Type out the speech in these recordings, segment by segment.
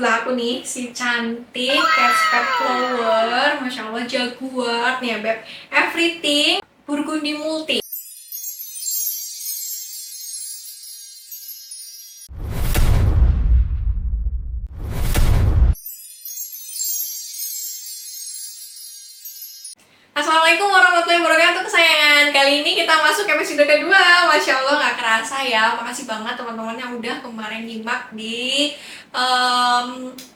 sebelah aku nih, si cantik Catspet Flower, Masya Allah jaguar nih ya Beb. Everything Burgundy Multi. Assalamualaikum warahmatullahi wabarakatuh kesayangan. Kali ini kita masuk ke episode kedua. Masya Allah gak kerasa ya. Makasih banget teman-teman yang udah kemarin nyimak di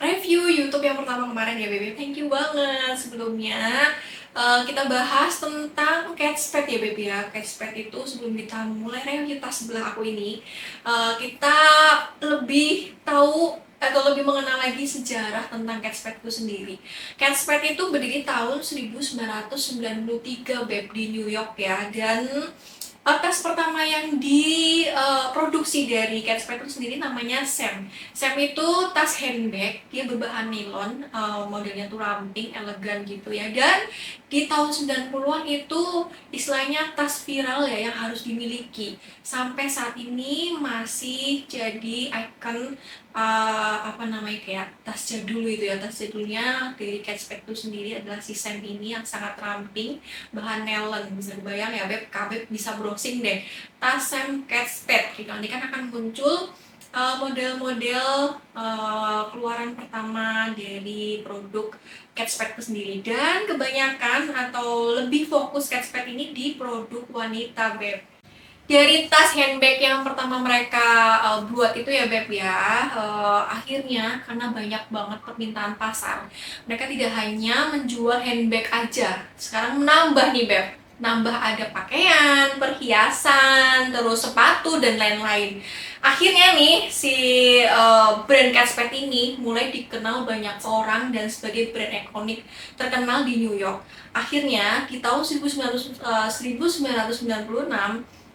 review YouTube yang pertama kemarin ya Bebe. Thank you banget. Sebelumnya kita bahas tentang Catspet ya Bebe ya. Catspet itu sebelum kita mulai review tas sebelah aku ini, kita lebih tahu atau lebih mengenal lagi sejarah tentang Catspet itu sendiri. Catspet itu berdiri tahun 1993 Beb, di New York ya. Dan tas pertama yang diproduksi dari Catspet itu sendiri namanya Sam. Sam itu tas handbag, dia berbahan nilon, modelnya tuh ramping, elegan gitu ya. Dan di tahun 90-an itu istilahnya tas viral ya yang harus dimiliki. Sampai saat ini masih jadi ikon kayak tas jadul itu ya. Tas jadulnya dari Catspet itu sendiri adalah si Sam ini yang sangat ramping, bahan nylon. Bisa dibayang ya Beb, Beb bisa browsing deh tas Sam Catspet gitu. Nanti kan akan muncul model-model keluaran pertama dari produk Catspet itu sendiri. Dan kebanyakan atau lebih fokus Catspet ini di produk wanita Beb. Dari tas handbag yang pertama mereka buat itu ya Beb ya, akhirnya karena banyak banget permintaan pasar, mereka tidak hanya menjual handbag aja, sekarang menambah nih Beb, nambah ada pakaian, perhiasan, terus sepatu dan lain-lain. Akhirnya nih si brand Catspet ini mulai dikenal banyak orang dan sebagai brand ikonik terkenal di New York. Akhirnya di tahun 1996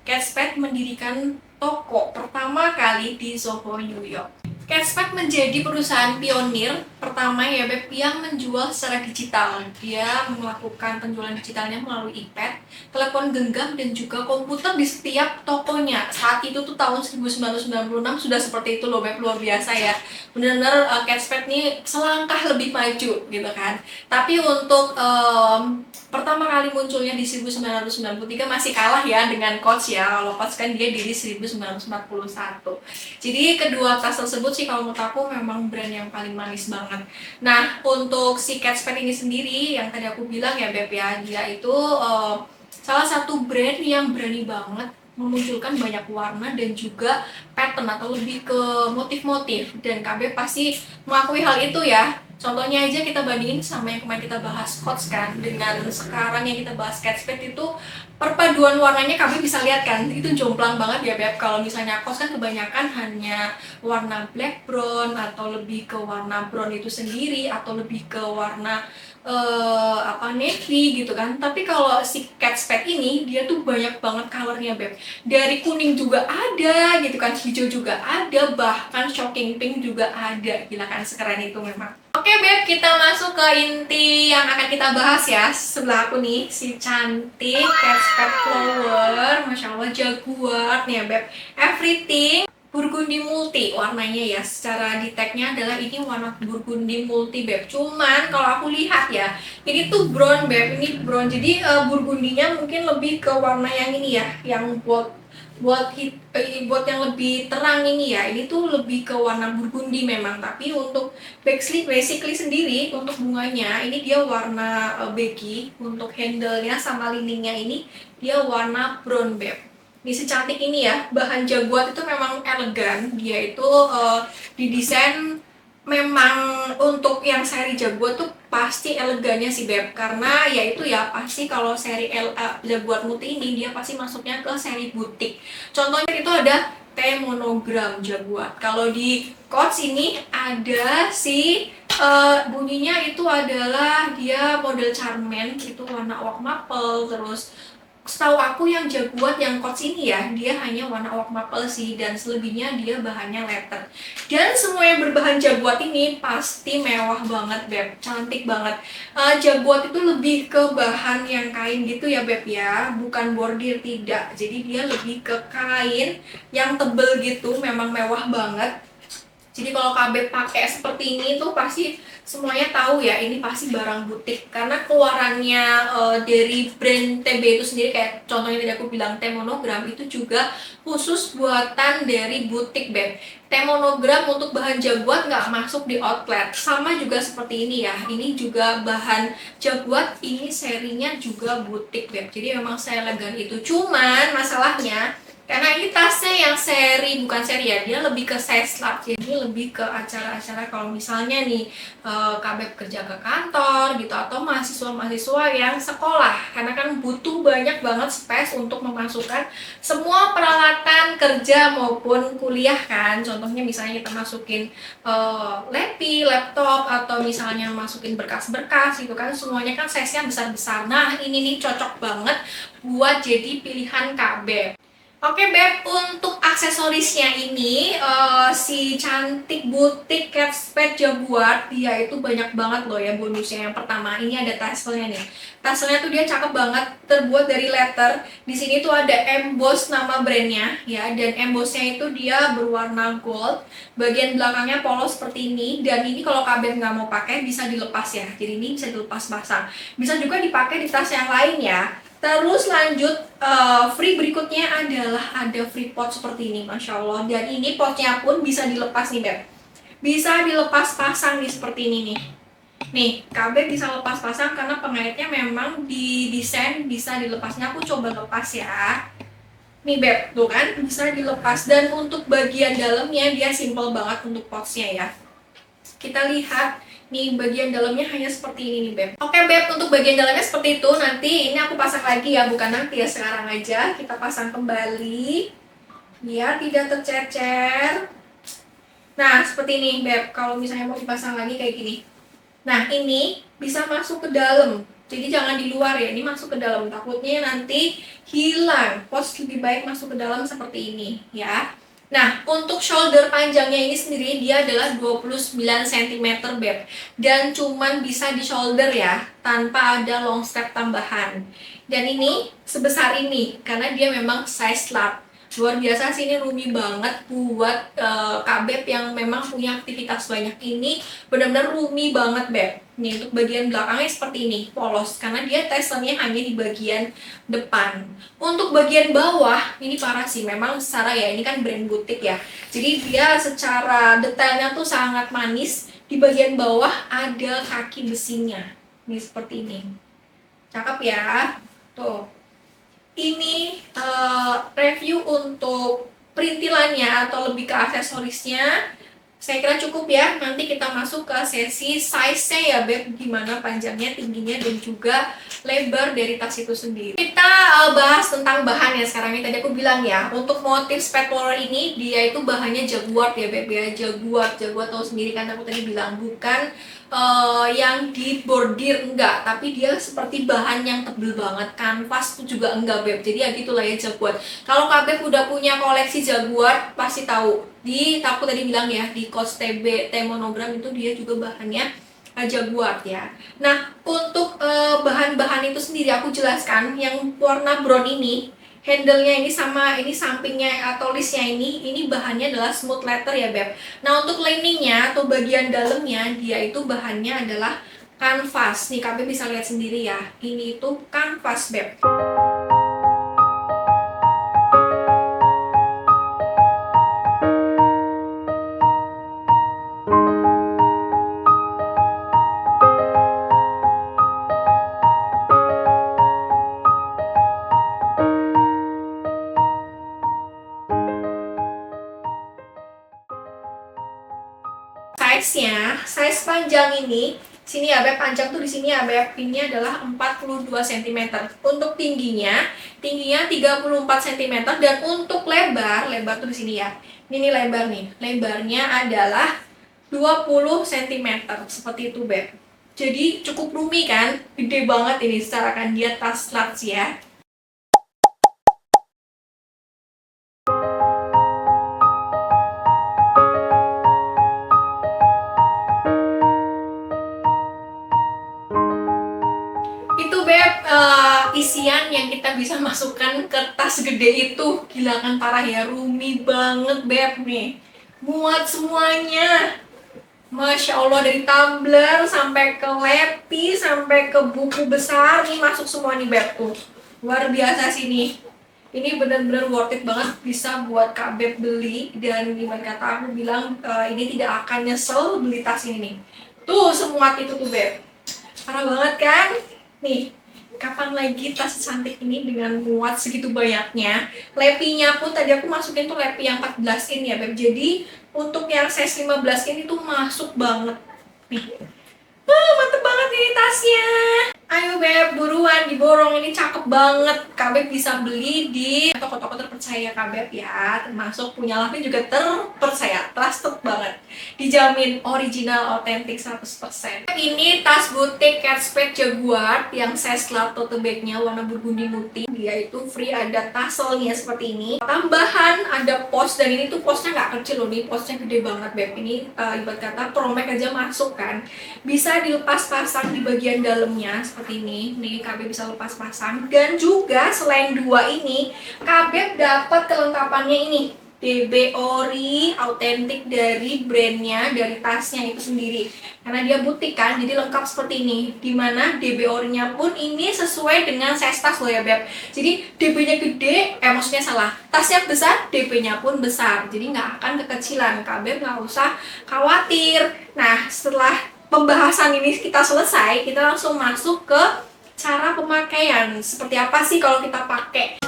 Catspet mendirikan toko pertama kali di Soho, New York. Catspet menjadi perusahaan pionir pertama ya Beb yang menjual secara digital. Dia melakukan penjualan digitalnya melalui iPad, telepon genggam dan juga komputer di setiap tokonya. Saat itu tuh tahun 1996 sudah seperti itu loh Beb, luar biasa ya. Benar-benar Catspet nih selangkah lebih maju gitu kan. Tapi untuk pertama kali munculnya di 1993 masih kalah ya dengan Coach ya. Kalau Coach kan dia diri 1941. Jadi kedua tas tersebut sih kalau menurut aku memang brand yang paling manis banget. Nah, untuk si Catspet ini sendiri yang tadi aku bilang ya Beb ya, dia itu salah satu brand yang berani banget memunculkan banyak warna dan juga pattern atau lebih ke motif-motif, dan KB pasti mengakui hal itu ya. Contohnya aja kita bandingin sama yang kemarin kita bahas Coach kan, dengan sekarang yang kita bahas Catspet itu perpaduan warnanya kami bisa lihat kan, itu jomplang banget ya Beb. Kalau misalnya Coach kan kebanyakan hanya warna black brown atau lebih ke warna brown itu sendiri atau lebih ke warna navy gitu kan. Tapi kalau si Catspet ini dia tuh banyak banget colornya Beb. Dari kuning juga ada gitu kan, hijau juga ada, bahkan shocking pink juga ada. Gila kan, sekeren itu memang. Oke Beb, kita masuk ke inti yang akan kita bahas ya. Sebelah aku nih, si cantik Catspet Flower, Masya Allah jaguar nih ya Beb. Everything Burgundy Multi warnanya ya. Secara di tagnya adalah ini warna Burgundy Multi Beb. Cuman kalau aku lihat ya, ini tuh brown Beb, ini brown. Jadi burgundinya mungkin lebih ke warna yang ini ya, yang buat yang lebih terang ini ya. Ini tuh lebih ke warna burgundi memang. Tapi untuk basically sendiri untuk bunganya ini dia warna beige. Untuk handle-nya sama liningnya ini dia warna brown Beb. Ini secantik ini ya, bahan jaguar itu memang elegan. Dia itu didesain memang untuk yang seri jaguar tuh pasti elegannya sih Beb. Karena ya itu ya, pasti kalau seri jaguar multi ini dia pasti masuknya ke seri butik. Contohnya itu ada T monogram jaguar. Kalau di Coach ini ada si bunyinya itu adalah dia model Charmin, itu warna oak maple. Terus setahu aku yang jaguar yang Coach ini ya, dia hanya warna oak maple sih, dan selebihnya dia bahannya leather. Dan semua yang berbahan jaguar ini pasti mewah banget Beb, cantik banget. Jaguar itu lebih ke bahan yang kain gitu ya Beb ya, bukan bordir, tidak. Jadi dia lebih ke kain yang tebel gitu, memang mewah banget. Jadi kalau KB pakai seperti ini tuh pasti semuanya tahu ya ini pasti barang butik, karena keluarannya dari brand TB itu sendiri, kayak contohnya tadi aku bilang T-Monogram itu juga khusus buatan dari butik Beb. T-Monogram untuk bahan jaguar nggak masuk di outlet. Sama juga seperti ini ya, ini juga bahan jaguar, ini serinya juga butik Beb. Jadi memang seelegan itu. Cuman masalahnya karena ini tasnya yang seri, bukan seri ya, dia lebih ke size large, jadi lebih ke acara-acara kalau misalnya nih KB kerja ke kantor gitu, atau mahasiswa-mahasiswa yang sekolah, karena kan butuh banyak banget space untuk memasukkan semua peralatan kerja maupun kuliah kan. Contohnya misalnya kita masukin laptop, atau misalnya masukin berkas-berkas gitu kan, semuanya kan size-nya besar-besar. Nah ini nih cocok banget buat jadi pilihan KB. Oke Beb, untuk aksesorisnya ini si cantik butik Kate Spade Jaguar, dia itu banyak banget loh ya bonusnya. Yang pertama, ini ada tasselnya nih. Tasselnya tuh dia cakep banget, terbuat dari leather. Di sini tuh ada emboss nama brandnya ya, dan embossnya itu dia berwarna gold. Bagian belakangnya polos seperti ini, dan ini kalau KB nggak mau pakai bisa dilepas ya. Jadi ini bisa dilepas pasang. Bisa juga dipakai di tas yang lain ya. Terus lanjut, free berikutnya adalah ada free pot seperti ini, Masya Allah. Dan ini potnya pun bisa dilepas nih Beb. Bisa dilepas pasang nih seperti ini nih. Nih, KB bisa lepas pasang karena pengaitnya memang didesain bisa dilepasnya. Aku coba lepas ya. Nih Beb, tuh kan bisa dilepas. Dan untuk bagian dalamnya dia simple banget untuk potsnya ya. Kita lihat nih bagian dalamnya hanya seperti ini nih Beb. Oke Beb, untuk bagian dalamnya seperti itu. Nanti ini aku pasang lagi ya, bukan nanti ya, sekarang aja kita pasang kembali biar tidak tercecer. Nah seperti ini Beb, kalau misalnya mau dipasang lagi kayak gini. Nah ini bisa masuk ke dalam, jadi jangan di luar ya, ini masuk ke dalam, takutnya nanti hilang. Pos lebih baik masuk ke dalam seperti ini ya. Nah, untuk shoulder panjangnya ini sendiri dia adalah 29 cm Beb. Dan cuman bisa di shoulder ya, tanpa ada long strap tambahan. Dan ini sebesar ini, karena dia memang size large. Luar biasa sih, ini roomy banget buat KB yang memang punya aktivitas banyak. Ini benar-benar roomy banget Beb. Nih untuk bagian belakangnya seperti ini, polos, karena dia tassel-nya hanya di bagian depan. Untuk bagian bawah, ini parah sih, memang secara ya ini kan brand butik ya. Jadi dia secara detailnya tuh sangat manis. Di bagian bawah ada kaki besinya. Nih seperti ini. Cakep ya. Tuh. Ini review untuk perintilannya atau lebih ke aksesorisnya. Saya kira cukup ya. Nanti kita masuk ke sesi size-nya ya Beb, gimana panjangnya, tingginya, dan juga lebar dari tas itu sendiri. Kita bahas tentang bahan ya sekarang. Yang tadi aku bilang ya, untuk motif spade flower ini dia itu bahannya Jaguar ya Beb ya. Jaguar tahu sendiri kan, aku tadi bilang bukan yang dibordir, enggak, tapi dia seperti bahan yang tebel banget. Kanvas tuh juga enggak Beb, jadi ya gitulah ya Jaguar. Kalau KB udah punya koleksi Jaguar pasti tahu. Aku tadi bilang ya, di Coach TB T-Monogram itu dia juga bahannya Jaguar ya. Nah untuk bahan-bahan itu sendiri aku jelaskan. Yang warna brown ini, handle-nya ini sama ini sampingnya atau listnya ini bahannya adalah smooth leather ya Beb. Nah untuk liningnya atau bagian dalamnya dia itu bahannya adalah kanvas. Nih KB bisa lihat sendiri ya, ini itu kanvas Beb. Size panjang ini, sini ya Beb, panjang tuh di sini ya Beb, ini adalah 42 cm. Untuk tingginya 34 cm, dan untuk lebar tuh di sini ya. Ini lebar nih, lebarnya adalah 20 cm, seperti itu Beb. Jadi cukup roomy kan, gede banget ini secara kan, dia tas large ya. Isian yang kita bisa masukkan ke tas gede itu, gila kan, parah ya, roomy banget Beb nih. muat semuanya. Masya Allah, dari tumbler sampai ke lepi sampai ke buku besar nih masuk semua nih Beb tuh. Luar biasa sih nih. Ini benar-benar worth it banget, bisa buat Kak Beb beli, dan gimana kata aku bilang ini tidak akan nyesel beli tas ini nih. Tuh semua itu tuh Beb. Parah banget kan? Nih, kapan lagi tas cantik ini dengan muat segitu banyaknya. Lepinya pun tadi aku masukin tuh lepi yang 14 in ya Beb. Jadi untuk yang size 15 ini tuh masuk banget nih. Mantep banget ini tasnya. Ayo Beb, buruan diborong, ini cakep banget. Kak Beb bisa beli di toko-toko terpercaya Kak Beb ya. Termasuk punya Lavi juga terpercaya, trusted banget. Dijamin original, otentik 100%. Ini tas butik Kate Spade Jaguar yang size flat tote bagnya warna burgundy putih. Dia itu free, ada tasselnya seperti ini. Tambahan ada pos, dan ini tuh posnya nggak kecil loh nih, posnya gede banget Beb. Ini ibarat kata promek aja masuk kan. Bisa dilepas pasang di bagian dalamnya seperti ini. Nih Kak Beb bisa lepas pasang, dan juga selain dua ini Kak Beb dapat kelengkapannya ini, DB Ori autentik dari brandnya, dari tasnya itu sendiri, karena dia butik kan, jadi lengkap seperti ini. Dimana DB Ori-nya pun ini sesuai dengan size tas loh ya Beb. Jadi DB-nya gede, maksudnya salah, tasnya besar, DB-nya pun besar, jadi nggak akan kekecilan. Kak Beb nggak usah khawatir. Nah, setelah pembahasan ini kita selesai, kita langsung masuk ke cara pemakaian. Seperti apa sih kalau kita pakai?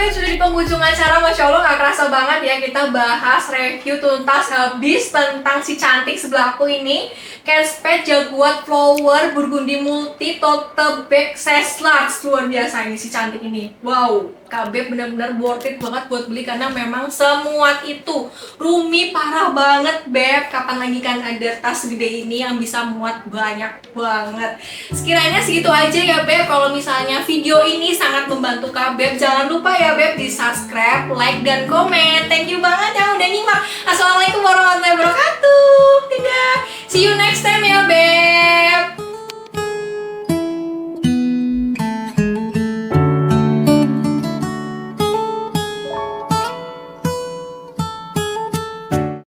Sudah di penghujung acara, Masya Allah gak kerasa banget ya kita bahas review tuntas habis tentang si cantik sebelahku ini, Kate Spade Jaguar Flower Burgundy Multi Tote Bag Size Large. Luar biasa ini si cantik ini. Wow, Kak Beb benar-benar worth it banget buat beli, karena memang semuat itu. Rumi parah banget Beb, kapan lagi kan ada tas gede ini yang bisa muat banyak banget. Sekiranya segitu aja ya Beb. Kalau misalnya video ini sangat membantu Kak Beb, jangan lupa ya Beb di subscribe, like, dan komen. Thank you banget yang udah nyimak. Assalamualaikum warahmatullahi wabarakatuh. Dadah. See you next time ya